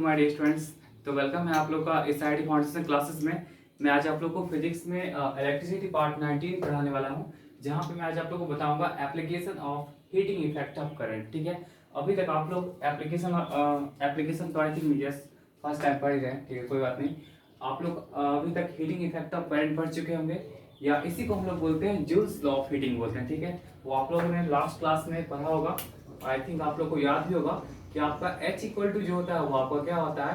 To my dear students. तो welcome है आप लोग का इस आई टी फाउंडेशन क्लासेस में। मैं आज आप लोग को फिजिक्स में इलेक्ट्रिसिटी पार्ट 19 पढ़ाने वाला हूं, जहां पे मैं आज आप लोग को बताऊंगा application of heating effect of current. ठीक है, अभी तक आप लोग एप्लीकेशन तो I think just first time पढ़ रहे हैं। ठीक है, कोई बात नहीं। आप लोग अभी तक हीटिंग इफेक्ट ऑफ करंट पढ़ चुके होंगे, या इसी को हम लोग बोलते हैं जूल्स लॉ ऑफ हीटिंग बोलते हैं। ठीक है, वो आप लोगों ने लास्ट क्लास में पढ़ा होगा। आई थिंक आप लोग को याद भी होगा कि आपका H इक्वल टू जो होता है वो आपका क्या होता है,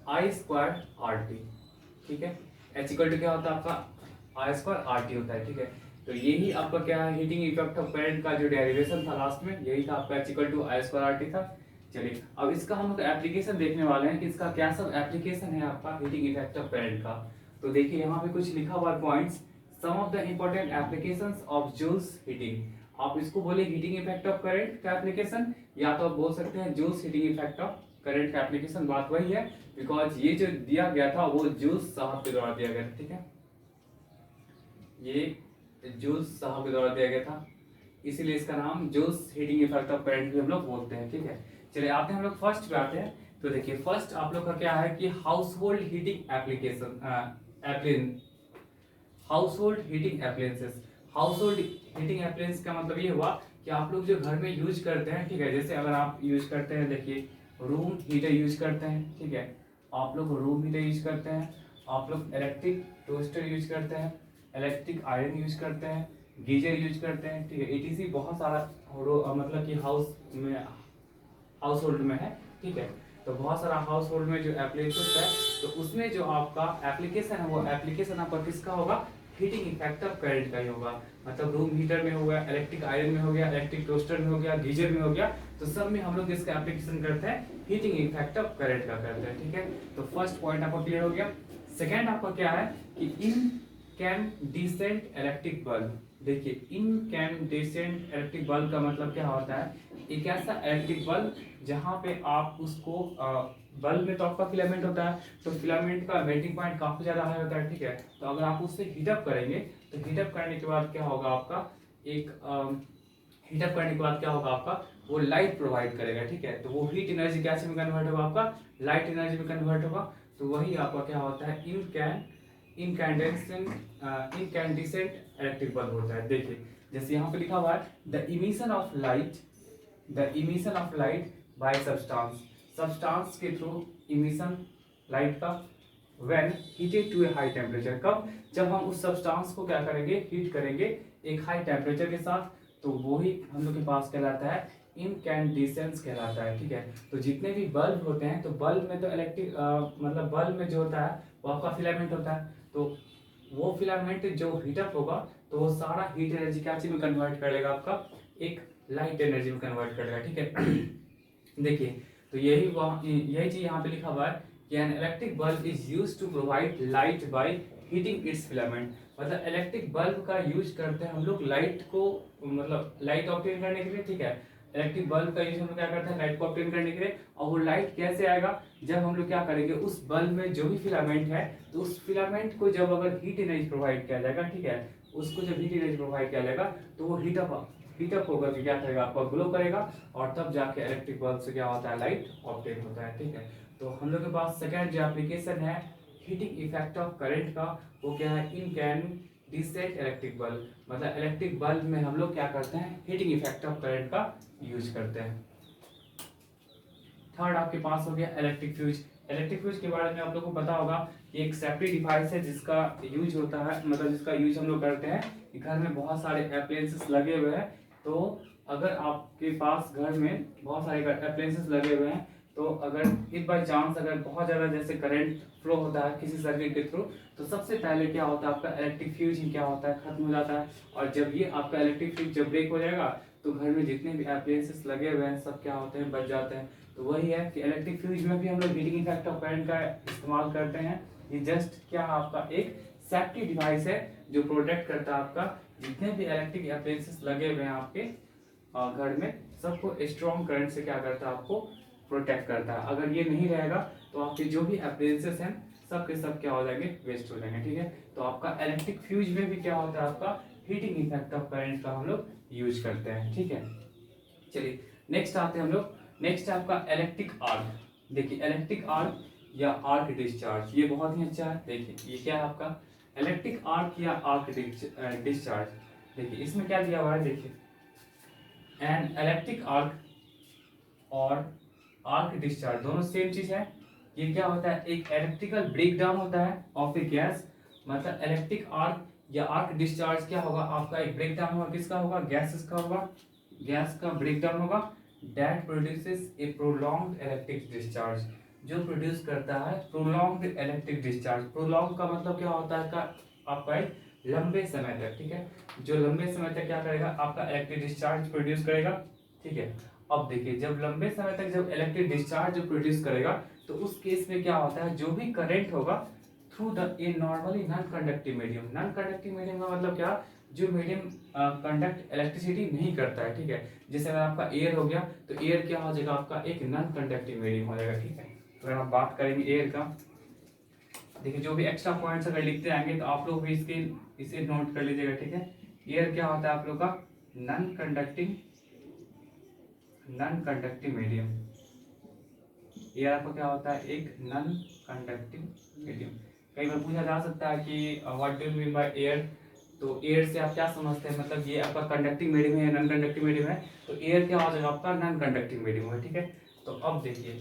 आई स्क्वायर आर टी। ठीक है, H इक्वल टू क्या होता है आपका, आई स्क्वायर आर टी होता है। ठीक है, तो यही आपका क्या है, हीटिंग इफेक्ट ऑफ करंट का जो डेरिवेशन था लास्ट में, यही था आपका H equal to I square R T था। चलिए अब इसका हम लोग एप्लीकेशन देखने वाले हैं कि इसका क्या सब एप्लीकेशन है आपका हीटिंग इफेक्ट ऑफ करंट का। तो देखिए यहाँ पे कुछ लिखा हुआ points, some of the important applications of Joule's heating. आप इसको बोले हीटिंग इफेक्ट ऑफ करंट का एप्लीकेशन, या तो आप बोल सकते हैं Joule's heating effect of current का एप्लीकेशन। बात वही है, बिकॉज ये जो दिया गया था वो जूल्स साहब के द्वारा दिया गया था। ठीक है, ये जूल्स साहब के द्वारा दिया गया था, इसीलिए इसका नाम Joule's heating effect of current भी हम लोग बोलते हैं। ठीक है, चलिए आते हैं हम लोग फर्स्ट पे आते हैं। तो देखिए फर्स्ट आप लोग का क्या है कि house hold heating application, house hold heating appliances. House hold heating appliance का मतलब ये हुआ कि आप लोग जो घर में यूज करते हैं। ठीक है, जैसे अगर आप यूज करते हैं, देखिए रूम हीटर यूज करते हैं। ठीक है, आप लोग रूम हीटर यूज करते हैं, आप लोग इलेक्ट्रिक टोस्टर यूज करते हैं, इलेक्ट्रिक आयरन यूज करते हैं, गीजर यूज करते हैं। ठीक है, एटीसी बहुत सारा मतलब कि हाउस होल्ड में है। ठीक है, तो बहुत सारा हाउस होल्ड में जो एप्लीकेशन है, तो उसमें जो आपका एप्लीकेशन है वो एप्लीकेशन आपका किसका होगा, हीटिंग इफेक्ट ऑफ करंट का ही होगा। मतलब रूम हीटर में हो गया, इलेक्ट्रिक आयरन में हो गया, इलेक्ट्रिक टोस्टर में हो गया, गीजर में हो गया, तो सब में हम लोग इसका एप्लीकेशन करते हैं हीटिंग इफेक्ट ऑफ करंट का करते हैं। ठीक है, तो फर्स्ट पॉइंट आपका क्लियर हो गया। सेकेंड आपका क्या है कि इनकैंडिसेंट इलेक्ट्रिक बल्ब। देखिए इनकैंडिसेंट इलेक्ट्रिक बल्ब का मतलब क्या होता है, एक ऐसा इलेक्ट्रिक बल्ब जहाँ पे आप उसको बल्ब में तो आपका फिलामेंट होता है, तो फिलामेंट का मेल्टिंग पॉइंट काफी ज्यादा हाई होता है। ठीक है, तो अगर आप उससे हीटअप करेंगे तो हीटअप करने के बाद क्या होगा आपका, एक हीटअप करने के बाद क्या होगा आपका, वो लाइट प्रोवाइड करेगा। ठीक है, तो वो हीट एनर्जी कैसे में कन्वर्ट होगा आपका, लाइट एनर्जी में कन्वर्ट होगा। तो वही आपका क्या होता है, इनकैंडिसेंट इलेक्ट्रिक बल्ब होता है। देखिए जैसे यहाँ पे लिखा हुआ है, the emission of light by substance के थ्रू इमिशन लाइट का, when heated to a high temperature. कब, जब हम उस सब्सटेंस को क्या करेंगे, हीट करेंगे एक हाई टेम्परेचर के साथ, तो वो ही हम लोग के पास कहलाता है इनकैंडिसेंस कहलाता है। ठीक है, तो जितने भी बल्ब होते हैं, तो बल्ब में तो इलेक्ट्रिक मतलब बल्ब में जो होता है वो आपका फिलामेंट होता है, तो वो फिलामेंट जो हीटअप होगा तो वो सारा हीट एनर्जी क्या चीज में कन्वर्ट कर लेगा, आपका एक लाइट एनर्जी में कन्वर्ट कर लेगा। ठीक है देखिए, तो यही चीज यहाँ पे लिखा हुआ है कि an electric bulb is used to provide light by heating its filament. मतलब इलेक्ट्रिक बल्ब का यूज करते हैं हम लोग लाइट को, मतलब लाइट ऑब्टेन करने के लिए। ठीक है, इलेक्ट्रिक बल्ब का यूज हम लोग क्या करते हैं, लाइट को ऑब्टेन करने के लिए। और वो लाइट कैसे आएगा, जब हम लोग क्या करेंगे, उस बल्ब में जो भी फिलामेंट है, तो उस फिलामेंट को जब अगर हीट एनर्जी प्रोवाइड किया जाएगा, ठीक है, उसको जब हीट एनर्जी प्रोवाइड किया जाएगा तो वो हीटअप होकर के क्या करेगा, आपका ग्लो करेगा, और तब जाके इलेक्ट्रिक बल्ब से क्या होता है, लाइट ऑब्टेन होता है। ठीक है, तो हम लोग के पास सेकेंड जो एप्लीकेशन है हीटिंग इफेक्ट ऑफ करंट का, वो क्या है, इनकैंडिसेंट इलेक्ट्रिक बल्ब। मतलब इलेक्ट्रिक बल्ब में हम लोग क्या करते हैं, हीटिंग इफेक्ट ऑफ करंट का यूज करते हैं। थर्ड आपके पास हो गया इलेक्ट्रिक फ्यूज। इलेक्ट्रिक फ्यूज के बारे में आप लोगों को पता होगा कि एक सेपरेट डिवाइस है जिसका यूज होता है, मतलब जिसका यूज हम लोग करते हैं घर में बहुत सारे अप्लायंसेस लगे हुए हैं। तो अगर आपके पास घर में बहुत सारे अप्लायंसेस लगे हुए हैं, तो अगर इफ बाई चांस अगर बहुत ज़्यादा जैसे करंट फ्लो होता है किसी सर्किट के थ्रू, तो सबसे पहले क्या होता है, आपका इलेक्ट्रिक फ्यूज ही क्या होता है, खत्म हो जाता है। और जब ये आपका इलेक्ट्रिक फ्यूज जब ब्रेक हो जाएगा, तो घर में जितने भी अप्लायंसेस लगे हुए हैं सब क्या होते हैं, बच जाते हैं। तो वही है कि इलेक्ट्रिक फ्यूज में भी हम लोग हीटिंग इफेक्ट ऑफ करंट का इस्तेमाल करते हैं। ये जस्ट क्या आपका एक सेफ्टी डिवाइस है जो प्रोटेक्ट करता है आपका जितने भी इलेक्ट्रिक अप्लायंसेस लगे हुए हैं आपके घर में, सबको स्ट्रॉन्ग करंट से क्या करता है, आपको प्रोटेक्ट करता है। अगर ये नहीं रहेगा तो आपके जो भी अप्लायंसेस हैं सब के सब क्या हो जाएंगे, वेस्ट हो जाएंगे। ठीक है, तो आपका इलेक्ट्रिक फ्यूज में भी क्या होता है, आपका हीटिंग इफेक्ट ऑफ करंट का हम लोग यूज करते हैं। ठीक है, चलिए नेक्स्ट आते हैं हम लोग, नेक्स्ट है आपका इलेक्ट्रिक आर्क। देखिए इलेक्ट्रिक आर्क या आर्क डिस्चार्ज, ये बहुत ही अच्छा है। देखिए ये क्या है आपका इलेक्ट्रिक आर्क या आर्क डिस्चार्ज। देखिए इसमें क्या दिया हुआ है, देखिए एन इलेक्ट्रिक आर्क और आर्क डिस्चार्ज दोनों सेम चीज है। ये क्या होता है, एक इलेक्ट्रिकल ब्रेकडाउन होता है ऑफ ए गैस, मतलब इलेक्ट्रिक आर्क या आर्क डिस्चार्ज क्या होगा आपका, एक ब्रेकडाउन होगा, किसका होगा, गैसेस का होगा, गैस का ब्रेकडाउन होगा, that produces A prolonged electric discharge, जो प्रोड्यूस करता है प्रोलॉन्ग्ड इलेक्ट्रिक डिस्चार्ज। प्रोलॉन्ग का मतलब क्या होता है, का आपका एक लंबे समय तक, ठीक है, जो लंबे समय तक क्या करेगा आपका इलेक्ट्रिक डिस्चार्ज प्रोड्यूस करेगा, ठीक है। अब देखिए जब लंबे समय तक जब इलेक्ट्रिक डिस्चार्ज प्रोड्यूस करेगा तो उस केस में क्या होता है, जो भी करंट होगा through the A normally non conductive medium. Non conductive medium का मतलब क्या, जो मीडियम कंडक्ट इलेक्ट्रिसिटी नहीं करता है, ठीक है। जैसे अगर आपका एयर हो गया तो एयर क्या हो जाएगा आपका एक नॉन कंडक्टिव मीडियम हो जाएगा, ठीक है। तो अगर आप बात करेंगे एयर का, देखिए जो भी एक्स्ट्रा पॉइंट्स अगर लिखते आएंगे तो आप लोग भी इसे नोट कर लीजिएगा, ठीक है। एयर क्या होता है आप लोग का नॉन कंडक्टिव मीडियम। एयर आपका क्या होता है, एक नॉन कंडक्टिव मीडियम। कई बार पूछा जा सकता है कि what do you mean by air, तो एयर से आप क्या समझते हैं, मतलब ये आपका कंडक्टिंग मीडियम है या नॉन कंडक्टिव मीडियम है, तो एयर क्या हो जाएगा आपका नॉन कंडक्टिव मीडियम है, ठीक है। तो अब देखिए,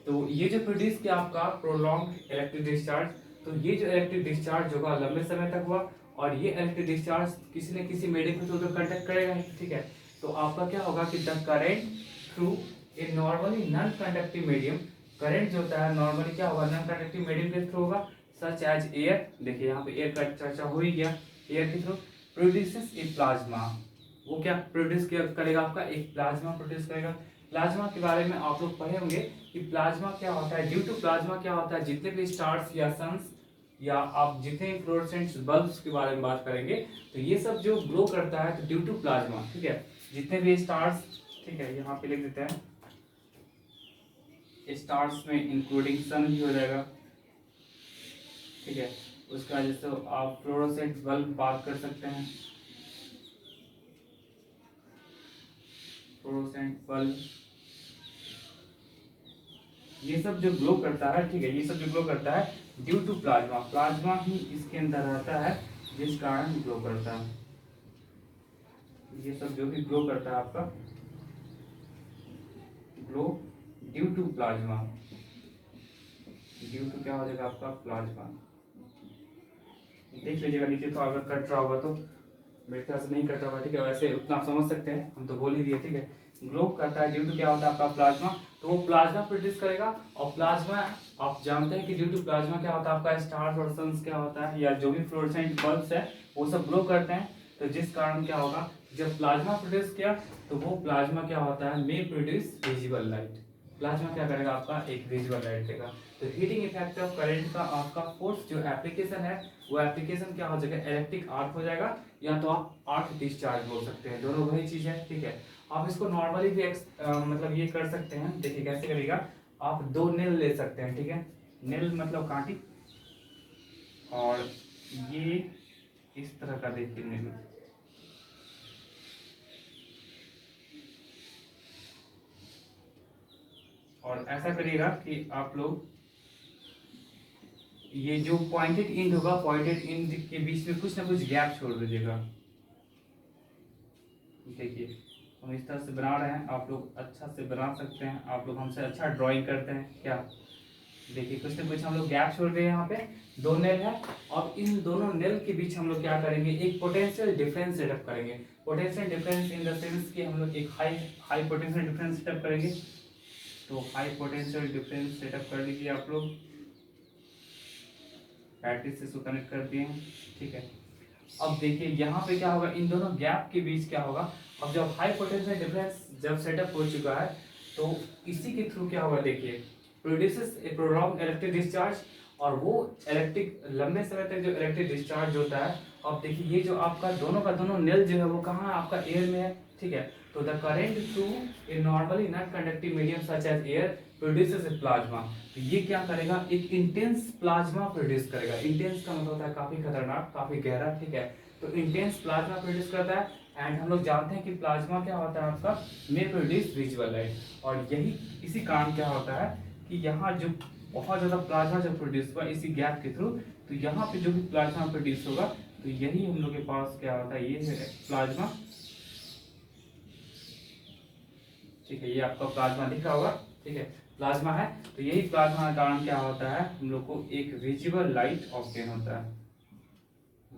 तो ये जो प्रोड्यूस किया आपका प्रोलॉन्ग्ड इलेक्ट्रिक डिस्चार्ज, तो ये जो इलेक्ट्रिक डिस्चार्ज होगा लंबे समय तक हुआ, और ये इलेक्ट्रिक डिस्चार्ज किसी न किसी मीडियम के थ्रू तो कंडक्ट करेगा, ठीक है। तो आपका क्या होगा कि the current through a normally non conductive medium, current जो होता है नॉर्मली क्या होगा नॉन कंडक्टिव मीडियम के थ्रू होगा, सच एज एयर। देखिए यहाँ पे एयर का चर्चा हो ही गया, एयर के थ्रू प्रोड्यूसेस ए प्लाज्मा, वो क्या प्रोड्यूस करेगा आपका एक प्लाज्मा प्रोड्यूस करेगा। प्लाज्मा के बारे में आप लोग पढ़े होंगे कि प्लाज्मा क्या होता है, ड्यू टू प्लाज्मा क्या होता है, जितने भी स्टार्स या सन्स या आप जितने फ्लोरोसेंट बल्ब्स के बारे में बात करेंगे तो ये सब जो ग्लो करता है तो ड्यू टू प्लाज्मा, ठीक है। जितने भी स्टार्स, ठीक है, यहाँ पे लिख देते हैं स्टार्स में इंक्लूडिंग सन भी हो जाएगा, ठीक है। उसका जैसे आप फ्लोरोसेंट बल्ब बात कर सकते हैं, फ्लोरोसेंट बल्ब, ये सब जो ग्लो करता है, ठीक है, ये सब जो ग्लो करता है ड्यू टू प्लाज्मा, प्लाज्मा ही इसके अंदर रहता है जिस कारण ग्लो करता है। ये सब जो भी ग्लो करता है आपका glow due to plasma, due to क्या हो जाएगा आपका प्लाज्मा। देख लीजिएगा नीचे, तो अगर कट रहा होगा तो मेरे ख्याल से नहीं कट रहा होगा, ठीक है, वैसे उतना आप समझ सकते हैं, हम तो बोल ही दिए, ठीक है। ग्लो करता है ड्यू टू क्या होता है आपका प्लाज्मा, तो वो प्लाज्मा प्रोड्यूस करेगा, और प्लाज्मा आप जानते हैं कि ड्यू टू प्लाज्मा क्या होता है आपका स्टार्स और सन्स क्या होता है, या जो भी फ्लोरोसेंट बल्ब्स है वो सब ग्लो करते हैं। तो जिस कारण क्या होगा, जब प्लाज्मा प्रोड्यूस किया तो वो प्लाज्मा क्या होता है मे प्रोड्यूस विजिबल लाइट, प्लाज्मा क्या करेगा आपका एक विजुअल लाइट देगा। तो हीटिंग इफेक्ट ऑफ करंट का आपका फोर्स जो एप्लीकेशन है वो एप्लीकेशन क्या हो जाएगा, इलेक्ट्रिक आर्क हो जाएगा, या तो आप आर्क डिस्चार्ज बोल सकते हैं, दोनों वही चीज है, ठीक है। आप इसको नॉर्मली भी मतलब ये कर सकते हैं, देखिए कैसे करिएगा, आप दो नील ले सकते हैं, ठीक है, नील मतलब कांटी, और ये इस तरह का देखिए नील, और ऐसा करिएगा कि आप लोग ये जो पॉइंटेड एंड होगा, पॉइंटेड एंड के बीच में कुछ ना कुछ गैप छोड़ दीजिएगा। देखिए हम इस तरह से बना रहे हैं, आप लोग अच्छा से बना सकते हैं, आप लोग हमसे अच्छा ड्राइंग करते हैं क्या। देखिए कुछ ना कुछ हम लोग गैप छोड़ रहे हैं, यहाँ पे दो नेल है, और इन दोनों नेल के बीच हम लोग क्या करेंगे, एक पोटेंशियल डिफरेंस सेटअप करेंगे। Potential difference in the sense कि हम लोग एक हाई पोटेंशियल डिफरेंस सेटअप करेंगे। तो हाई पोटेंशियल डिफरेंस सेटअप कर लीजिए आप लोग, बैटरी से इसको कनेक्ट कर दिए हैं, ठीक है। अब देखिए यहाँ पे क्या होगा, इन दोनों गैप के बीच क्या होगा, अब जब हाई पोटेंशियल डिफरेंस जब सेटअप हो चुका है तो इसी के थ्रू क्या होगा, देखिए प्रोड्यूसेस ए प्रोलॉन्ग्ड इलेक्ट्रिक डिस्चार्ज, और वो इलेक्ट्रिक लंबे समय तक जो इलेक्ट्रिक डिस्चार्ज होता है। अब देखिए ये जो आपका दोनों का दोनों नेल जो है वो कहाँ है, आपका एयर में है, ठीक है। तो the current through a normally non conductive medium such as air produces a plasma, तो ये क्या करेगा, एक इंटेंस प्लाज्मा प्रोड्यूस करेगा। इंटेंस का मतलब होता है काफी खतरनाक, काफी गहरा, ठीक है। तो इंटेंस प्लाज्मा प्रोड्यूस करता है, एंड हम लोग जानते हैं कि प्लाज्मा क्या होता है आपका मे प्रोड्यूस विजुअल लाइट, और यही इसी कारण क्या होता है कि यहाँ जो बहुत ज़्यादा प्लाज्मा जब प्रोड्यूस हुआ इसी गैप के थ्रू, तो यहाँ पे जो भी प्लाज्मा प्रोड्यूस होगा तो यही हम लोग के पास क्या होता है, ये है प्लाज्मा। ठीक है, ये आपका प्लाज्मा दिख रहा होगा। ठीक है, प्लाज्मा है, तो यही प्लाज्मा के कारण क्या होता है, हम लोग को एक विजिबल लाइट ऑब्टेन होता है,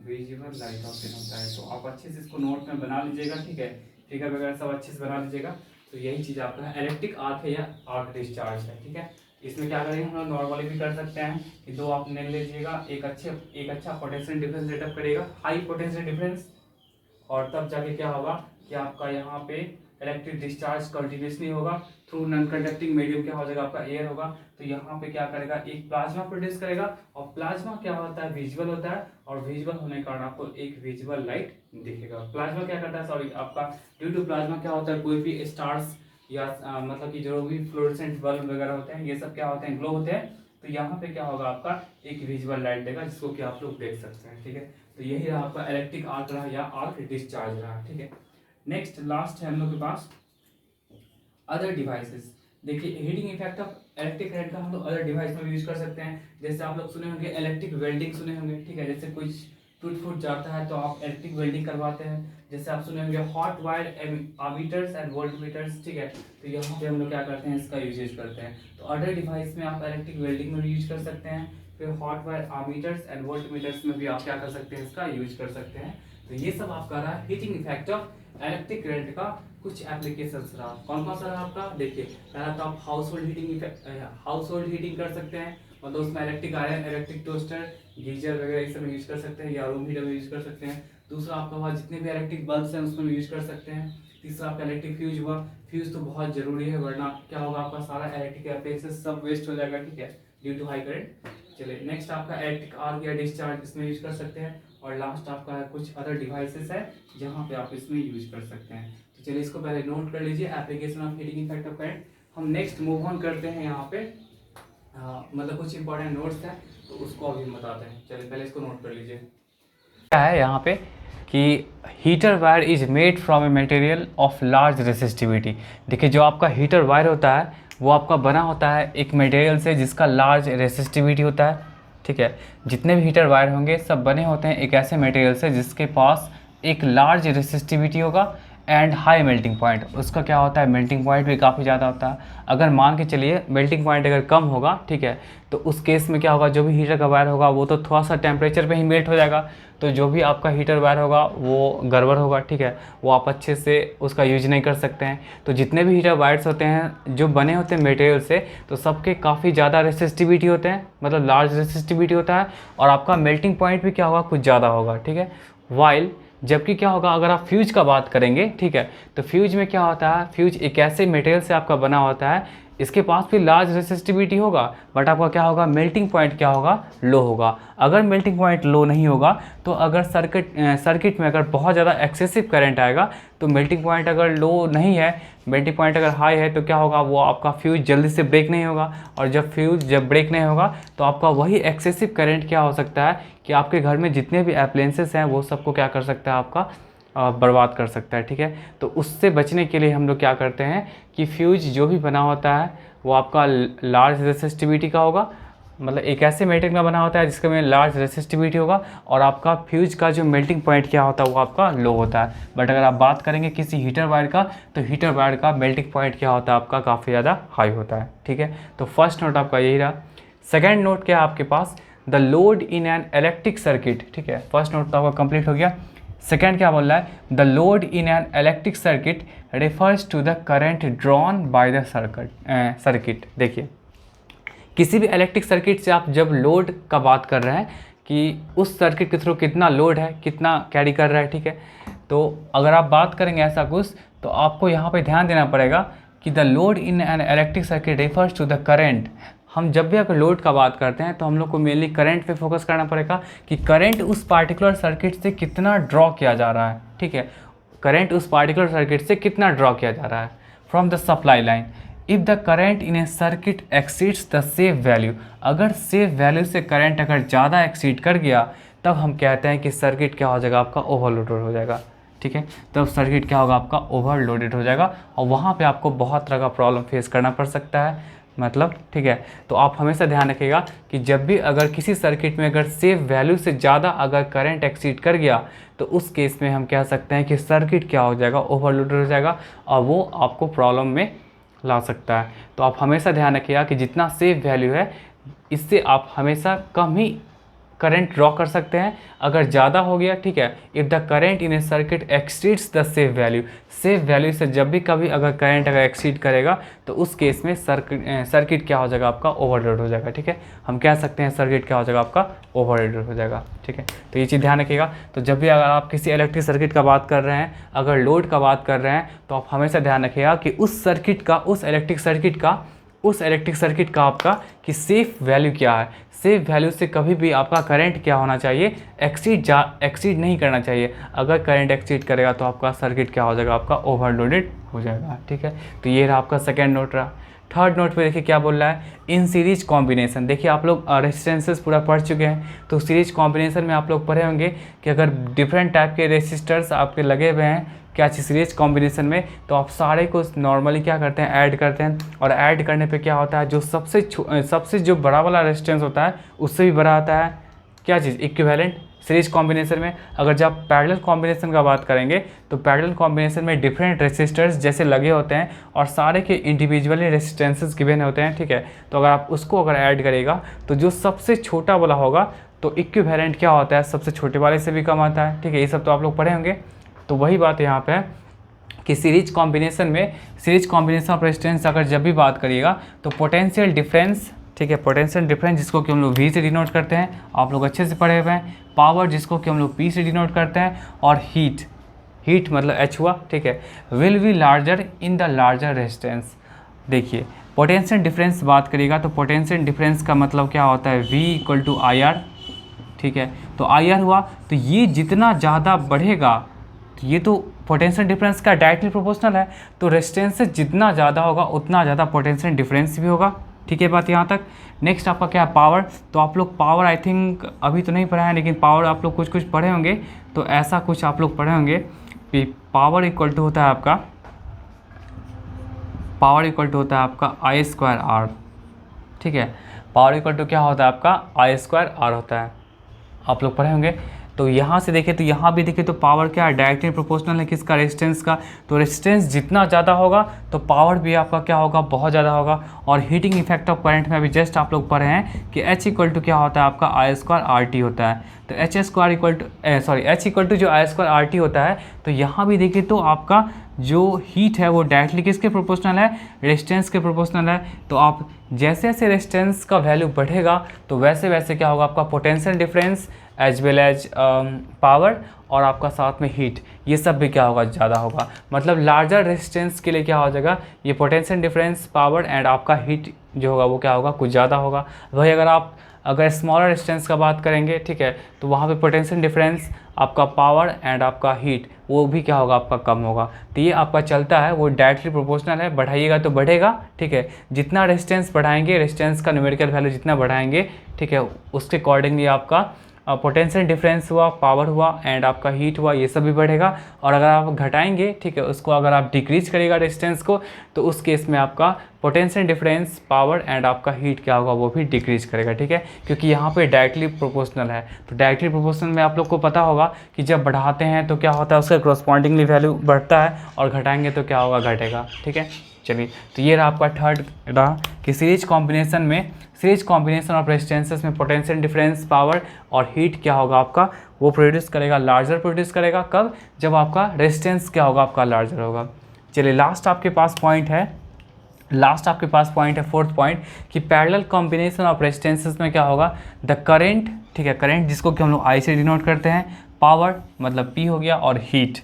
विजिबल लाइट ऑब्टेन होता है। तो आप अच्छे से इसको नोट में बना लीजिएगा। ठीक है, फिगर वगैरह सब अच्छे से बना लीजिएगा। तो यही चीज़ आपका है इलेक्ट्रिक आर्क है या आर्क डिस्चार्ज है। ठीक है, इसमें क्या करेंगे हम लोग नॉर्मली भी कर सकते हैं कि दो आप ले लीजिएगा, एक अच्छा पोटेंशियल डिफरेंस सेटअप करेगा, हाई पोटेंशियल डिफरेंस, और तब जाके क्या होगा कि आपका यहाँ पे इलेक्ट्रिक डिस्चार्ज कंटिन्यूसली होगा थ्रू नॉन कंडक्टिंग मीडियम, क्या हो जाएगा आपका एयर होगा। तो यहाँ पे क्या करेगा, एक प्लाज्मा प्रोड्यूस करेगा, और प्लाज्मा क्या होता है, विजुअल होता है, और विजुअल होने के कारण आपको एक विजुअल लाइट दिखेगा। प्लाज्मा क्या करता है, सॉरी आपका ड्यू टू प्लाज्मा क्या होता है, कोई भी स्टार्स या मतलब कि जो भी फ्लोरेसेंट बल्ब वगैरह होते हैं ये सब क्या होते हैं, ग्लो होते हैं। तो यहाँ पे क्या होगा आपका एक विजुअल लाइट देगा जिसको कि आप लोग देख सकते हैं। ठीक है, तो यही रहा आपका इलेक्ट्रिक आर्क रहा या आर्क डिस्चार्ज रहा। ठीक है, नेक्स्ट लास्ट है हम लोग के पास अदर डिवाइसेस। देखिए heating effect of electric current का हम लोग अदर डिवाइस में यूज कर सकते हैं। जैसे आप लोग सुने होंगे इलेक्ट्रिक वेल्डिंग सुने होंगे। ठीक है, जैसे कुछ टूट फूट जाता है तो आप इलेक्ट्रिक वेल्डिंग करवाते हैं। जैसे आप सुने होंगे हॉट वायर अमीटर्स एंड वोल्टमीटर्स। ठीक है, तो यहाँ पे हम लोग क्या करते हैं, इसका यूजेज करते हैं। तो अदर डिवाइस में आप इलेक्ट्रिक वेल्डिंग में भी यूज कर सकते हैं, फिर हॉट वायर अमीटर्स एंड वोल्टमीटर्स में भी आप क्या कर सकते हैं, इसका यूज कर सकते हैं। तो ये सब आपका रहा heating effect of electric current का कुछ एप्लीकेशंस रहा। कौन कौन सा रहा आपका, देखिए पहला तो आप हाउस होल्ड हीटिंग कर सकते हैं, मतलब उसमें electric iron, electric toaster, geyser वगैरह ये सब यूज कर सकते हैं, या रूम हीटर में यूज कर सकते हैं। दूसरा आपका हुआ जितने भी इलेक्ट्रिक बल्ब्स हैं उसमें यूज कर सकते हैं। तीसरा आपका इलेक्ट्रिक फ्यूज हुआ, फ्यूज तो बहुत जरूरी है वरना क्या होगा आपका सारा इलेक्ट्रिक अप्लायंसेस सब वेस्ट हो जाएगा। ठीक है, ड्यू टू हाई करंट। चलिए नेक्स्ट आपका इलेक्ट्रिक आर्क या डिस्चार्ज इसमें यूज कर सकते हैं। और लास्ट आपका कुछ अदर डिवाइसेस है जहाँ पे आप इसमें यूज कर सकते हैं। तो चलिए इसको पहले नोट कर लीजिए, application of heating effect of current. हम नेक्स्ट मूव ऑन करते हैं यहाँ पे, मतलब कुछ इंपॉर्टेंट नोट्स हैं तो उसको अभी हम बताते हैं। चलिए पहले इसको नोट कर लीजिए। क्या है यहाँ पे कि heater wire is made from a material of large resistivity. देखिए जो आपका हीटर वायर होता है वो आपका बना होता है एक मटेरियल से जिसका लार्ज रेसिस्टिविटी होता है। ठीक है, जितने भी हीटर वायर होंगे सब बने होते हैं एक ऐसे मटेरियल से जिसके पास एक लार्ज रेसिस्टिविटी होगा एंड हाई मेल्टिंग पॉइंट। उसका क्या होता है, मेल्टिंग पॉइंट भी काफ़ी ज़्यादा होता है। अगर मान के चलिए मेल्टिंग पॉइंट अगर कम होगा, ठीक है, तो उस केस में क्या होगा, जो भी हीटर का वायर होगा वो तो थोड़ा सा टेम्परेचर पे ही मेल्ट हो जाएगा, तो जो भी आपका हीटर वायर होगा वो गड़बड़ होगा। ठीक है, वो आप अच्छे से उसका यूज नहीं कर सकते हैं। तो जितने भी हीटर वायर्स होते हैं जो बने होते हैं मटेरियल से, तो सबके काफ़ी ज़्यादा रेसिस्टिविटी होते हैं, मतलब लार्ज रेसिस्टिविटी होता है, और आपका मेल्टिंग पॉइंट भी क्या होगा, कुछ ज़्यादा होगा। ठीक है, वाइल जबकि क्या होगा अगर आप फ्यूज का बात करेंगे, ठीक है, तो फ्यूज में क्या होता है, फ्यूज एक ऐसे मटेरियल से आपका बना होता है इसके पास भी लार्ज रेसिस्टिविटी होगा, बट आपका क्या होगा, मेल्टिंग पॉइंट क्या होगा, लो होगा। अगर मेल्टिंग पॉइंट लो नहीं होगा तो अगर सर्किट में अगर बहुत ज़्यादा एक्सेसिव करंट आएगा तो मेल्टिंग पॉइंट अगर लो नहीं है, मेल्टिंग पॉइंट अगर हाई है तो क्या होगा, वो आपका फ्यूज जल्दी से ब्रेक नहीं होगा, और जब फ्यूज ब्रेक नहीं होगा तो आपका वही एक्सेसिव करंट क्या हो सकता है कि आपके घर में जितने भी अप्लायंसेस हैं वो सबको क्या कर सकता है, आपका बर्बाद कर सकता है। ठीक है, तो उससे बचने के लिए हम लोग क्या करते हैं कि फ्यूज जो भी बना होता है वो आपका लार्ज रेसिस्टिविटी का होगा, मतलब एक ऐसे मेटेरियल का बना होता है जिसके में लार्ज रेसिस्टिविटी होगा, और आपका फ्यूज का जो मेल्टिंग पॉइंट क्या होता है वो आपका लो होता है। बट अगर आप बात करेंगे किसी हीटर वायर का, तो हीटर वायर का मेल्टिंग पॉइंट क्या होता है, आपका काफ़ी ज़्यादा हाई होता है। ठीक है, तो फर्स्ट नोट आपका यही रहा। सेकेंड नोट क्या है आपके पास, the load in an electric circuit. ठीक है, फर्स्ट नोट तो आपका कंप्लीट हो गया। सेकेंड क्या बोल रहा है, the load in an electric circuit refers to the current drawn by the circuit. देखिए किसी भी इलेक्ट्रिक सर्किट से आप जब लोड का बात कर रहे हैं कि उस सर्किट के थ्रू कितना लोड है, कितना कैरी कर रहा है। ठीक है, तो अगर आप बात करेंगे ऐसा कुछ तो आपको यहाँ पे ध्यान देना पड़ेगा कि the load in an electric circuit refers to the current. हम जब भी अगर लोड का बात करते हैं तो हम लोग को मेनली करंट पे फोकस करना पड़ेगा कि करंट उस पार्टिकुलर सर्किट से कितना ड्रॉ किया जा रहा है। ठीक है, करंट उस पार्टिकुलर सर्किट से कितना ड्रॉ किया जा रहा है from the supply line. If the current in A circuit exceeds the safe value, अगर सेफ वैल्यू से करंट अगर ज़्यादा एक्सीड कर गया तब हम कहते हैं कि सर्किट क्या हो जाएगा, आपका ओवरलोडेड हो जाएगा। ठीक है, तब सर्किट क्या होगा, आपका ओवरलोडेड हो जाएगा, और वहाँ पे आपको बहुत तरह का प्रॉब्लम फेस करना पड़ सकता है। मतलब ठीक है। तो आप हमेशा ध्यान रखिएगा कि जब भी अगर किसी सर्किट में अगर सेफ वैल्यू से ज़्यादा अगर करंट एक्सीड कर गया तो उस केस में हम कह सकते हैं कि सर्किट क्या हो जाएगा, ओवरलोडेड हो जाएगा और वो आपको प्रॉब्लम में ला सकता है। तो आप हमेशा ध्यान रखिएगा कि जितना सेफ वैल्यू है इससे आप हमेशा कम ही करंट ड्रॉ कर सकते हैं। अगर ज़्यादा हो गया, ठीक है, if the current in A circuit exceeds the safe value से जब भी कभी अगर करंट अगर एक्सीड करेगा तो उस केस में सर्किट क्या हो जाएगा, आपका ओवरलोड हो जाएगा। ठीक है, हम कह सकते हैं सर्किट क्या हो जाएगा, आपका ओवरलोड हो जाएगा। ठीक है, तो ये चीज़ ध्यान रखिएगा। तो जब भी अगर आप किसी इलेक्ट्रिक सर्किट का बात कर रहे हैं, अगर लोड का बात कर रहे हैं, तो आप हमेशा ध्यान रखिएगा कि उस इलेक्ट्रिक सर्किट का आपका कि सेफ वैल्यू क्या है। सेफ वैल्यू से कभी भी आपका करंट क्या होना चाहिए, एक्सीड नहीं करना चाहिए। अगर करंट एक्सीड करेगा तो आपका सर्किट क्या हो जाएगा, आपका ओवरलोडेड हो जाएगा। ठीक है, तो ये रहा आपका सेकेंड नोट रहा। थर्ड नोट पे देखिए क्या बोल रहा है, इन सीरीज कॉम्बिनेशन। देखिए आप लोग रेजिस्टेंसेस पूरा पढ़ चुके हैं, तो सीरीज कॉम्बिनेशन में आप लोग पढ़े होंगे कि अगर डिफरेंट टाइप के रेजिस्टर्स आपके लगे हुए हैं क्या चीज़ सीरीज कॉम्बिनेशन में, तो आप सारे को नॉर्मली क्या करते हैं, ऐड करते हैं। और ऐड करने पे क्या होता है, जो सबसे जो बड़ा वाला रेजिस्टेंस होता है उससे भी बड़ा आता है क्या चीज़, इक्विवेलेंट। सीरीज कॉम्बिनेशन में अगर जब पैरेलल कॉम्बिनेशन का बात करेंगे तो पैरेलल कॉम्बिनेशन में डिफरेंट रेजिस्टर्स जैसे लगे होते हैं और सारे के इंडिविजुअली रेजिस्टेंसेस गिवन होते हैं। ठीक है, तो अगर आप उसको अगर ऐड करेगा तो जो सबसे छोटा वाला होगा तो इक्विवेलेंट क्या होता है, सबसे छोटे वाले से भी कम आता है। ठीक है, ये सब तो आप लोग पढ़े होंगे। तो वही बात यहाँ पे है कि सीरीज कॉम्बिनेशन ऑफ रेजिस्टेंस अगर जब भी बात करिएगा तो पोटेंशियल डिफरेंस, ठीक है, पोटेंशियल डिफरेंस जिसको कि हम लोग V से डिनोट करते हैं, आप लोग अच्छे से पढ़े हुए हैं। पावर जिसको कि हम लोग P से डिनोट करते हैं, और हीट मतलब H हुआ। ठीक है, will be larger in the larger resistance. देखिए पोटेंशियल डिफरेंस बात करिएगा तो पोटेंशियल डिफरेंस का मतलब क्या होता है, V इक्वल टू IR। ठीक है, तो IR हुआ, तो ये जितना ज़्यादा बढ़ेगा तो ये तो पोटेंशियल डिफरेंस का डायरेक्टली प्रोपोर्शनल है, तो रेजिस्टेंस से जितना ज़्यादा होगा उतना ज़्यादा पोटेंशियल डिफरेंस भी होगा। ठीक है, बात यहाँ तक। नेक्स्ट आपका क्या है, पावर। तो आप लोग पावर आई थिंक अभी तो नहीं पढ़ा है, लेकिन पावर आप लोग कुछ पढ़े होंगे। तो ऐसा कुछ आप लोग पढ़े होंगे कि पावर इक्वल टू होता है आपका I स्क्वायर R। ठीक है, पावर इक्वल टू क्या होता है, आपका I स्क्वायर R होता है, आप लोग पढ़े होंगे। तो यहाँ से देखें तो यहाँ भी देखें तो पावर क्या है, डायरेक्टली प्रोपोर्शनल है किसका, रेजिस्टेंस का। तो रेजिस्टेंस जितना ज़्यादा होगा तो पावर भी आपका क्या होगा, बहुत ज़्यादा होगा। और हीटिंग इफेक्ट ऑफ करंट में अभी जस्ट आप लोग पढ़े हैं कि H इक्वल टू क्या होता है, आपका I स्क्वायर RT होता है। तो H इक्वल टू जो I स्क्वायर RT होता है। तो यहाँ भी देखिए तो आपका जो हीट है वो डायरेक्टली किसके प्रोपोर्शनल है, रेजिस्टेंस के प्रोपोर्शनल है। तो आप जैसे जैसे रेजिस्टेंस का वैल्यू बढ़ेगा तो वैसे वैसे क्या होगा, आपका potential difference as well as power और आपका साथ में हीट, ये सब भी क्या होगा, ज़्यादा होगा। मतलब लार्जर रेजिस्टेंस के लिए क्या हो जाएगा, ये पोटेंशियल डिफरेंस, पावर एंड आपका हीट जो होगा वो क्या होगा, कुछ ज़्यादा होगा। वही अगर स्मॉलर रेजिस्टेंस का बात करेंगे, ठीक है, तो वहाँ पे पोटेंशियल डिफरेंस, आपका पावर एंड आपका हीट वो भी क्या होगा, आपका कम होगा। तो ये आपका चलता है, वो डायरेक्टली प्रोपोर्शनल है, बढ़ाइएगा तो बढ़ेगा। ठीक है, जितना रेजिस्टेंस बढ़ाएंगे, रेजिस्टेंस का न्यूमेरिकल वैल्यू जितना बढ़ाएंगे, ठीक है, उसके अकॉर्डिंगली आपका पोटेंशियल डिफरेंस हुआ, पावर हुआ एंड आपका हीट हुआ, ये सब भी बढ़ेगा। और अगर आप घटाएंगे, ठीक है, उसको अगर आप डिक्रीज करेगा रेजिस्टेंस को, तो उस केस में आपका पोटेंशियल डिफरेंस, पावर एंड आपका हीट क्या होगा, वो भी डिक्रीज करेगा। ठीक है, क्योंकि यहाँ पे डायरेक्टली प्रोपोर्शनल है। तो डायरेक्टली प्रोपोर्शनल में आप लोग को पता होगा कि जब बढ़ाते हैं तो क्या होता है, उसका कॉरस्पॉन्डिंगली वैल्यू बढ़ता है, और घटाएंगे तो क्या होगा, घटेगा। ठीक है, चलिए, तो ये रहा आपका थर्ड रहा कि सीरीज कॉम्बिनेशन ऑफ रेजिस्टेंसेस में पोटेंशियल डिफरेंस, पावर और हीट क्या होगा, आपका वो प्रोड्यूस करेगा, लार्जर प्रोड्यूस करेगा। कब, जब आपका रेजिस्टेंस क्या होगा, आपका लार्जर होगा। चलिए, लास्ट आपके पास पॉइंट है फोर्थ पॉइंट कि पैरेलल कॉम्बिनेशन ऑफ रेजिस्टेंसेस में क्या होगा, द करंट, ठीक है, करंट जिसको कि हम लोग I से डिनोट करते हैं, पावर मतलब P हो गया, और heat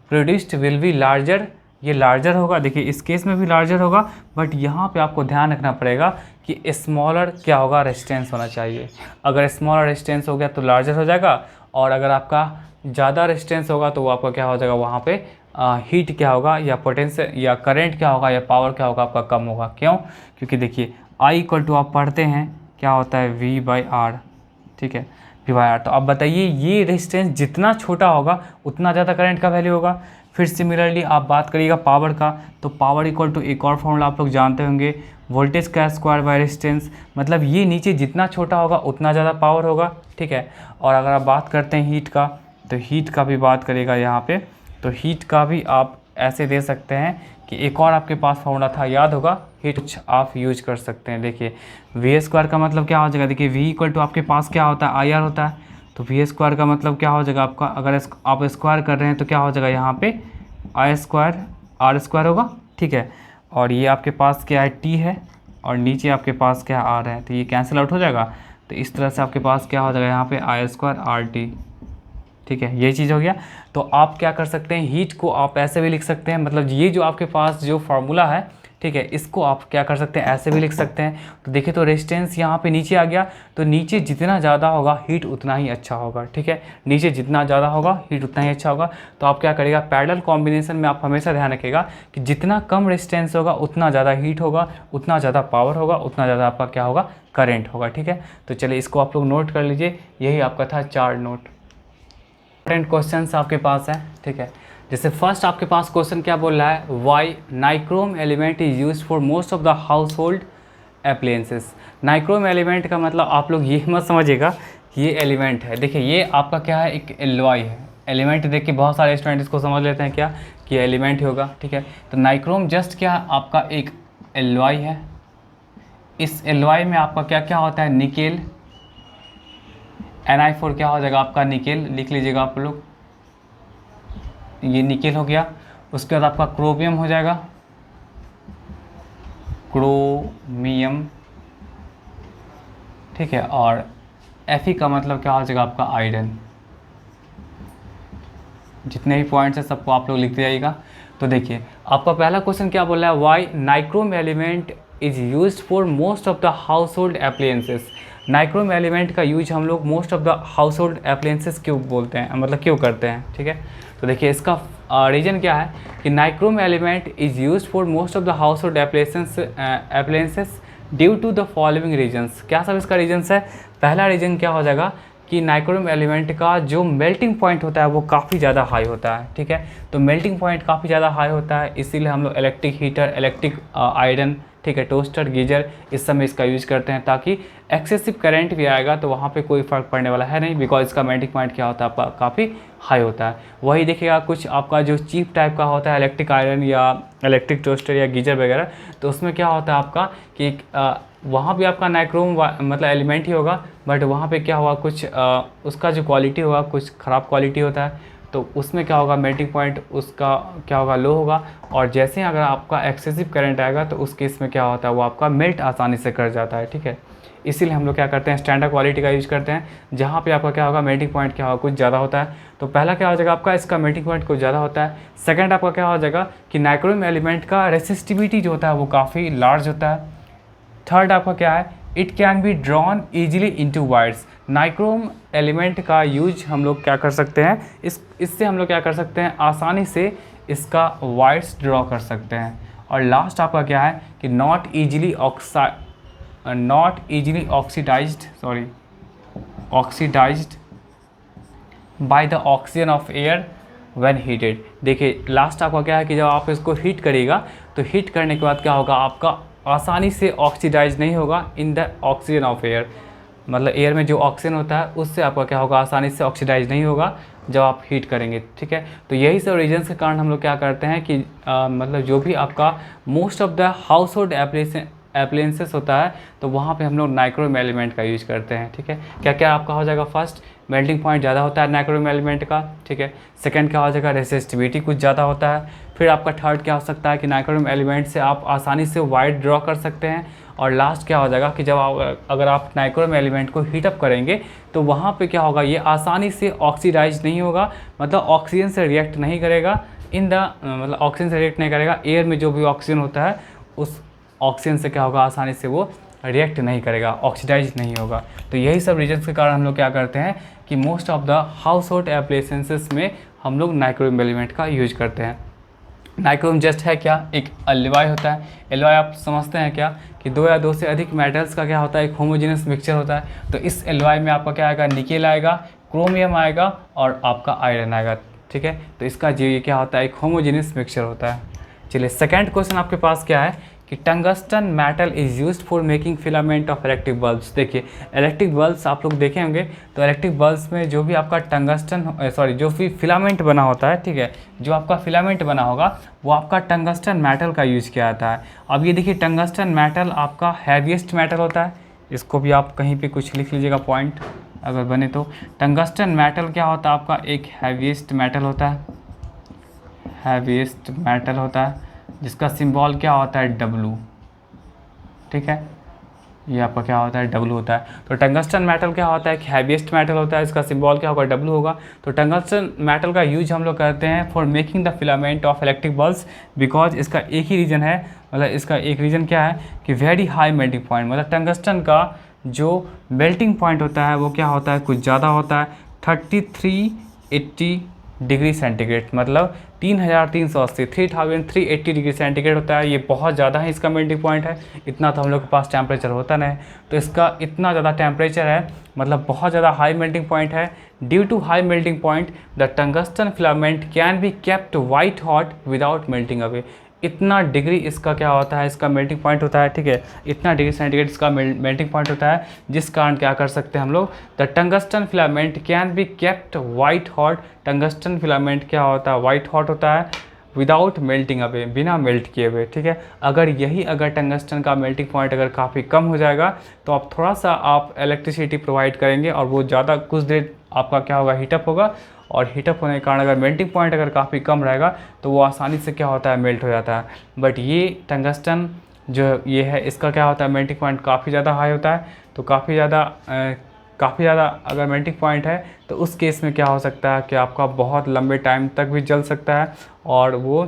produced will be larger, ये लार्जर होगा। देखिए इस केस में भी लार्जर होगा, बट यहाँ पे आपको ध्यान रखना पड़ेगा कि स्मॉलर क्या होगा, रेजिस्टेंस होना चाहिए। अगर स्मॉलर रेजिस्टेंस हो गया तो लार्जर हो जाएगा, और अगर आपका ज़्यादा रेजिस्टेंस होगा तो वो आपका क्या हो जाएगा, वहाँ पे हीट क्या होगा, या पोटेंशियल या करंट क्या होगा, या पावर क्या होगा, आपका कम होगा। क्यों, क्योंकि देखिए I इक्वल टू आप पढ़ते हैं क्या होता है, V/R। ठीक है, V/R। तो अब बताइए ये रेजिस्टेंस जितना छोटा होगा उतना ज़्यादा करंट का वैल्यू होगा। फिर सिमिलरली आप बात करिएगा पावर का, तो पावर इक्वल टू एक और फॉर्मूला आप लोग जानते होंगे, वोल्टेज का स्क्वायर बाय रेजिस्टेंस, मतलब ये नीचे जितना छोटा होगा उतना ज़्यादा पावर होगा, ठीक है। और अगर आप बात करते हैं हीट का, तो हीट का भी बात करेगा यहाँ पे, तो हीट का भी आप ऐसे दे सकते हैं कि एक और आपके पास फॉर्मूला था, याद होगा, हीट आप यूज कर सकते हैं। देखिए वी स्क्वायर का मतलब क्या हो जाएगा, देखिए वी इक्वल टू आपके पास क्या होता है, आई आर होता है, तो वी स्क्वायर का मतलब क्या हो जाएगा आपका, अगर आप स्क्वायर कर रहे हैं तो क्या हो जाएगा यहाँ पे आई स्क्वायर आर स्क्वायर होगा, ठीक है। और ये आपके पास क्या है, टी है, और नीचे आपके पास क्या आर है, तो ये कैंसिल आउट हो जाएगा। तो इस तरह से आपके पास क्या हो जाएगा यहाँ पे आई स्क्वायर आर टी, ठीक है, ये चीज़ हो गया। तो आप क्या कर सकते हैं, हीट को आप ऐसे भी लिख सकते हैं, मतलब ये जो आपके पास जो फार्मूला है, ठीक है, इसको आप क्या कर सकते हैं, ऐसे भी लिख सकते हैं। तो देखिए तो रेजिस्टेंस यहाँ पे नीचे आ गया, तो नीचे जितना ज़्यादा होगा हीट उतना ही अच्छा होगा, ठीक है, नीचे जितना ज़्यादा होगा हीट उतना ही अच्छा होगा। तो आप क्या करिएगा, पैरेलल कॉम्बिनेशन में आप हमेशा ध्यान रखिएगा कि जितना कम रेजिस्टेंस होगा उतना ज़्यादा हीट होगा, उतना ज़्यादा पावर होगा, उतना ज़्यादा आपका क्या होगा, करेंट होगा, ठीक है। तो चलिए इसको आप लोग नोट कर लीजिए, यही आपका था 4 नोट। इंपॉर्टेंट क्वेश्चंस आपके पास है, ठीक है। जैसे फर्स्ट आपके पास क्वेश्चन क्या बोल रहा है, why nichrome element is used for most of the household appliances. Nichrome element का मतलब आप लोग ये मत समझिएगा कि ये एलिमेंट है, देखिए ये आपका क्या है, एक एलॉय है। एलिमेंट देख के बहुत सारे स्टूडेंट इसको समझ लेते हैं क्या कि एलिमेंट ही होगा, ठीक है। तो नाइक्रोम जस्ट क्या है, आपका एक एलॉय है। इस एलॉय में आपका क्या क्या होता है, निकेल, Ni4 क्या हो जाएगा आपका, निकेल, लिख लीजिएगा आप लोग, ये निकेल हो गया। उसके बाद आपका क्रोमियम हो जाएगा, क्रोमियम, ठीक है। और Fe का मतलब क्या हो जाएगा आपका, आयरन। जितने भी पॉइंट्स हैं सबको आप लोग लिखते जाइएगा। तो देखिए आपका पहला क्वेश्चन क्या बोल रहा है, why nichrome element is used for most of the household appliances. Nichrome element का यूज हम लोग most of the household appliances क्यों बोलते हैं, मतलब क्यों करते हैं, ठीक है। तो देखिए इसका रीज़न क्या है कि nichrome element is used for most of the household appliances due to the following reasons. क्या सब इसका रीजन्स है, पहला रीजन क्या हो जाएगा कि नाइक्रोम एलिमेंट का जो मेल्टिंग पॉइंट होता है वो काफ़ी ज़्यादा हाई होता है, ठीक है। तो मेल्टिंग पॉइंट काफ़ी ज़्यादा हाई होता है, इसीलिए हम लोग इलेक्ट्रिक हीटर, इलेक्ट्रिक आयरन, ठीक है, टोस्टर, गीजर, इस सब में इसका यूज़ करते हैं, ताकि एक्सेसिव करंट भी आएगा तो वहाँ पे कोई फ़र्क पड़ने वाला है नहीं, बिकॉज इसका मेल्टिंग पॉइंट क्या होता है आपका, काफ़ी हाई होता है। वही देखिएगा कुछ आपका जो चीप टाइप का होता है, इलेक्ट्रिक आयरन या इलेक्ट्रिक टोस्टर या गीजर वगैरह, तो उसमें क्या होता है आपका कि वहाँ भी आपका नाइक्रोम मतलब एलिमेंट ही होगा, बट वहाँ पे क्या होगा, कुछ उसका जो क्वालिटी होगा कुछ ख़राब क्वालिटी होता है, तो उसमें क्या होगा, मेल्टिंग पॉइंट उसका क्या होगा, लो होगा। और जैसे ही अगर आपका एक्सेसिव करंट आएगा तो उस केस में क्या होता है, वो आपका मेल्ट आसानी से कर जाता है, ठीक है। इसीलिए हम लोग क्या करते हैं, स्टैंडर्ड क्वालिटी का यूज़ करते हैं, जहाँ पे आपका क्या होगा, मेल्टिंग पॉइंट क्या होगा, कुछ ज़्यादा होता है। तो पहला क्या हो जाएगा आपका, इसका मेल्टिंग पॉइंट कुछ ज़्यादा होता है। सेकंड आपका क्या हो जाएगा कि नाइक्रोम एलिमेंट का रेसिस्टिविटी जो होता है वो काफ़ी लार्ज होता है। थर्ड आपका क्या है, it can be drawn easily into wires. Nichrome element का यूज हम लोग क्या कर सकते हैं, इससे हम लोग क्या कर सकते हैं, आसानी से इसका वायर्स ड्रॉ कर सकते हैं। और लास्ट आपका क्या है कि not easily oxidised by the oxygen of air when heated. देखिए लास्ट आपका क्या है कि जब आप इसको हीट करिएगा तो हीट करने के बाद क्या होगा, आपका आसानी से ऑक्सीडाइज नहीं होगा इन द ऑक्सीजन ऑफ एयर, मतलब एयर में जो ऑक्सीजन होता है उससे आपका क्या होगा, आसानी से ऑक्सीडाइज नहीं होगा जब आप हीट करेंगे, ठीक है। तो यही सब रीजन्स के कारण हम लोग क्या करते हैं कि मतलब जो भी आपका most of the household appliances होता है तो वहाँ पे हम लोग नाइक्रोम एलिमेंट का यूज करते हैं, ठीक है। क्या क्या आपका हो जाएगा, फर्स्ट मेल्टिंग पॉइंट ज़्यादा होता है नाइक्रोम एलिमेंट का, ठीक है। सेकंड क्या हो जाएगा, रेसिस्टिविटी कुछ ज़्यादा होता है। फिर आपका थर्ड क्या हो सकता है कि नाइक्रोम एलिमेंट से आप आसानी से वायर ड्रॉ कर सकते हैं। और लास्ट क्या हो जाएगा कि जब अगर आप नाइक्रोम एलिमेंट को हीटअप करेंगे तो वहाँ पे क्या होगा, ये आसानी से ऑक्सीडाइज नहीं होगा, मतलब ऑक्सीजन से रिएक्ट नहीं करेगा मतलब ऑक्सीजन से रिएक्ट नहीं करेगा, एयर में जो भी ऑक्सीजन होता है उस ऑक्सीजन से क्या होगा, आसानी से वो रिएक्ट नहीं करेगा, ऑक्सीडाइज नहीं होगा। तो यही सब रीजन्स के कारण हम लोग क्या करते हैं कि most of the household appliances में हम लोग नाइक्रोम एलिमेंट का यूज करते हैं। नाइक्रोम जस्ट है क्या, एक एलॉय होता है। एलॉय आप समझते हैं क्या कि दो या दो से अधिक मेटल्स का क्या होता है, एक होमोजेनस मिक्सचर होता है। तो इस एलॉय में आपका क्या आएगा, निकेल आएगा, क्रोमियम आएगा और आपका आयरन आएगा। ठीक है। तो इसका जो ये क्या होता है, एक होमोजेनियस मिक्सचर होता है। चलिए सेकंड क्वेश्चन आपके पास क्या है कि tungsten metal is used for making filament of electric bulbs. देखिए इलेक्ट्रिक बल्ब्स आप लोग देखे होंगे, तो इलेक्ट्रिक बल्ब्स में जो भी आपका जो भी फिलामेंट बना होता है, ठीक है, जो आपका फिलामेंट बना होगा वो आपका टंगस्टन मेटल का यूज किया जाता है। अब ये देखिए टंगस्टन मेटल आपका हैवीएस्ट मेटल होता है, इसको भी आप कहीं पे कुछ लिख लीजिएगा पॉइंट अगर बने तो। टंगस्टन मेटल क्या होता है आपका, एक हैवीएस्ट मेटल होता है, हैवीएस्ट मेटल होता है जिसका सिंबल क्या होता है W, ठीक है, ये आपका क्या होता है W होता है। तो टंगस्टन मेटल क्या होता है, एक हैवीएस्ट मेटल होता है, इसका सिंबल क्या होगा W होगा। तो टंगस्टन मेटल का यूज हम लोग करते हैं for making the filament of electric bulbs, because इसका एक ही रीज़न है, मतलब इसका एक रीज़न क्या है कि वेरी हाई मेल्टिंग पॉइंट, मतलब टंगस्टन का जो मेल्टिंग पॉइंट होता है वो क्या होता है, कुछ ज़्यादा होता है, 3380 डिग्री सेंटीग्रेड, मतलब 3380 डिग्री सेंटीग्रेड होता है। ये बहुत ज़्यादा है, इसका मेल्टिंग पॉइंट है, इतना तो हम लोग के पास टेम्परेचर होता नहीं, तो इसका इतना ज़्यादा टेम्परेचर है, मतलब बहुत ज़्यादा हाई मेल्टिंग पॉइंट है। Due to high melting point the tungsten filament can be kept white hot without melting away. इतना डिग्री इसका क्या होता है, इसका मेल्टिंग पॉइंट होता है, ठीक है, इतना डिग्री सेंटीग्रेड इसका मेल्टिंग पॉइंट होता है, जिस कारण क्या कर सकते हैं हम लोग, the tungsten filament can be kept white hot. Tungsten filament क्या होता है, वाइट हॉट होता है विदाउट मेल्टिंग अवे, बिना मेल्ट किए हुए, ठीक है। अगर टंगस्टन का मेल्टिंग पॉइंट अगर काफ़ी कम हो जाएगा तो आप थोड़ा सा आप इलेक्ट्रिसिटी प्रोवाइड करेंगे और वो ज़्यादा कुछ देर आपका क्या होगा, हीटअप होगा, और हीटअप होने के कारण अगर मेल्टिंग पॉइंट अगर काफ़ी कम रहेगा तो वो आसानी से क्या होता है, मेल्ट हो जाता है। बट ये टंगस्टन जो ये है इसका क्या होता है, मेल्टिंग पॉइंट काफ़ी ज़्यादा हाई होता है, तो काफ़ी ज़्यादा अगर मेल्टिंग पॉइंट है तो उस केस में क्या हो सकता है कि आपका बहुत लंबे टाइम तक भी जल सकता है, और वो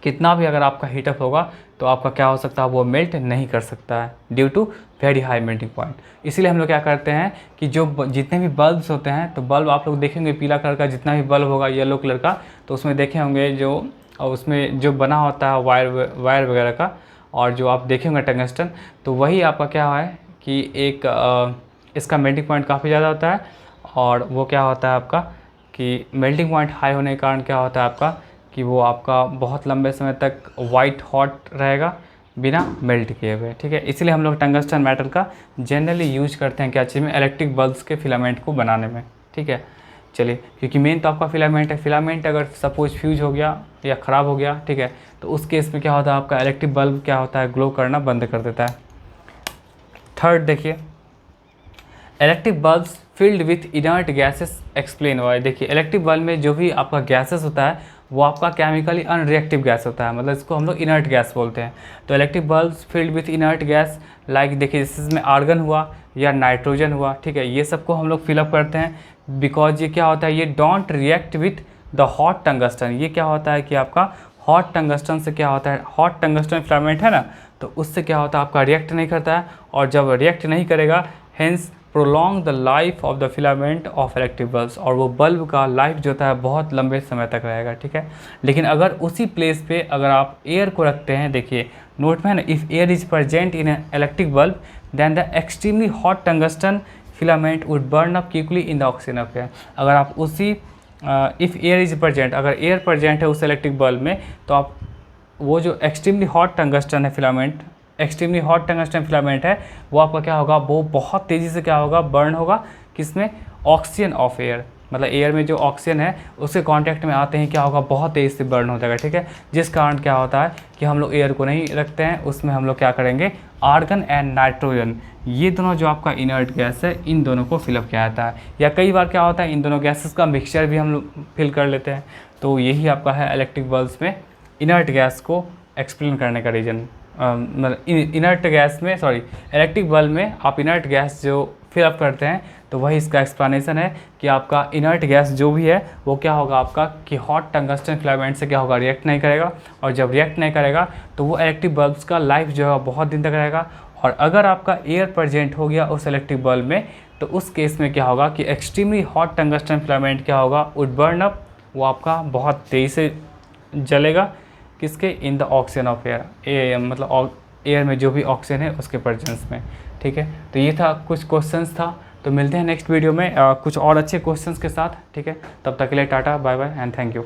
कितना भी अगर आपका हीटअप होगा तो आपका क्या हो सकता है, वो मेल्ट नहीं कर सकता है due to very high melting point. इसीलिए हम लोग क्या करते हैं कि जो जितने भी बल्ब्स होते हैं, तो बल्ब आप लोग देखेंगे पीला कलर का जितना भी बल्ब होगा, येलो कलर का, तो उसमें देखे होंगे जो उसमें जो बना होता है वायर वगैरह का, और जो आप देखे होंगे टंगस्टन, तो वही आपका क्या है कि एक इसका मेल्टिंग पॉइंट काफ़ी ज़्यादा होता है, और वो क्या होता है आपका कि मेल्टिंग पॉइंट हाई होने के कारण क्या होता है आपका कि वो आपका बहुत लंबे समय तक वाइट हॉट रहेगा बिना मेल्ट किए हुए, ठीक है। इसलिए हम लोग टंगस्टन मेटल का जनरली यूज करते हैं क्या चीज़ में, इलेक्ट्रिक बल्ब्स के फिलामेंट को बनाने में, ठीक है। चलिए, क्योंकि मेन तो आपका फिलामेंट है, फिलामेंट अगर सपोज फ्यूज हो गया या ख़राब हो गया, ठीक है, तो उस केस में क्या होता है आपका इलेक्ट्रिक बल्ब क्या होता है, ग्लो करना बंद कर देता है। थर्ड देखिए, electric bulbs filled with inert gases explain हुआ है। देखिए इलेक्ट्रिक बल्ब में जो भी आपका गैसेस होता है वो आपका केमिकली अनरिएक्टिव गैस होता है, मतलब इसको हम लोग इनर्ट गैस बोलते हैं। तो electric bulbs filled with inert gas like देखिए इसमें आर्गन हुआ या नाइट्रोजन हुआ, ठीक है, ये सबको हम लोग फिलअप करते हैं बिकॉज ये क्या होता है, ये don't react with the hot tungsten. ये क्या होता है कि आपका हॉट टंगस्टन से क्या होता है, हॉट टंगस्टन फिलामेंट है ना, तो उससे क्या होता है आपका रिएक्ट नहीं करता है, और जब रिएक्ट नहीं करेगा hence prolong the life of the filament of electric bulbs, और वो बल्ब का लाइफ जो होता है बहुत लंबे समय तक रहेगा, ठीक है। लेकिन अगर उसी प्लेस पे अगर आप एयर को रखते हैं, देखिए नोट में है ना, if air is present in electric bulb then the extremely hot tungsten filament would burn up quickly in the oxygen of air. अगर आप उसी इफ़ एयर इज प्रेजेंट, अगर एयर प्रेजेंट है उस इलेक्ट्रिक बल्ब में, तो आप वो जो एक्सट्रीमली हॉट टंगस्टन है filament, extremely hot tungsten filament है, वो आपका क्या होगा, वो बहुत तेज़ी से क्या होगा, बर्न होगा, किसमें, ऑक्सीजन ऑफ एयर, मतलब एयर में जो ऑक्सीजन है उसके कांटेक्ट में आते ही क्या होगा, बहुत तेज़ी से बर्न हो जाएगा, ठीक है। जिस कारण क्या होता है कि हम लोग एयर को नहीं रखते हैं, उसमें हम लोग क्या करेंगे, आर्गन एंड नाइट्रोजन, ये दोनों जो आपका इनर्ट गैस है, इन दोनों को फिलअप किया जाता है, या कई बार क्या होता है इन दोनों गैसेस का मिक्सचर भी हम लोग फिल कर लेते हैं। तो यही आपका है इलेक्ट्रिक बल्ब्स में इनर्ट गैस को एक्सप्लेन करने का रीज़न, मतलब इनर्ट गैस में, सॉरी, इलेक्ट्रिक बल्ब में आप इनर्ट गैस जो फिलअप करते हैं, तो वही इसका एक्सप्लेनेशन है कि आपका इनर्ट गैस जो भी है वो क्या होगा आपका कि हॉट टंगस्टन फिलामेंट से क्या होगा, रिएक्ट नहीं करेगा, और जब रिएक्ट नहीं करेगा तो वो इलेक्ट्रिक बल्ब्स का लाइफ जो है बहुत दिन तक रहेगा। और अगर आपका एयर प्रेजेंट हो गया उस इलेक्ट्रिक बल्ब में, तो उस केस में क्या होगा कि एक्सट्रीमली हॉट टंगस्टन फिलामेंट क्या होगा, वुड बर्न अप, वो आपका बहुत तेज़ी से जलेगा, किसके, इन द ऑक्सीजन ऑफ एयर, मतलब एयर में जो भी ऑक्सीजन है उसके प्रेजेंस में, ठीक है। तो ये था कुछ क्वेश्चंस था, तो मिलते हैं नेक्स्ट वीडियो में कुछ और अच्छे क्वेश्चंस के साथ, ठीक है। तब तक के लिए tata bye bye and thank you.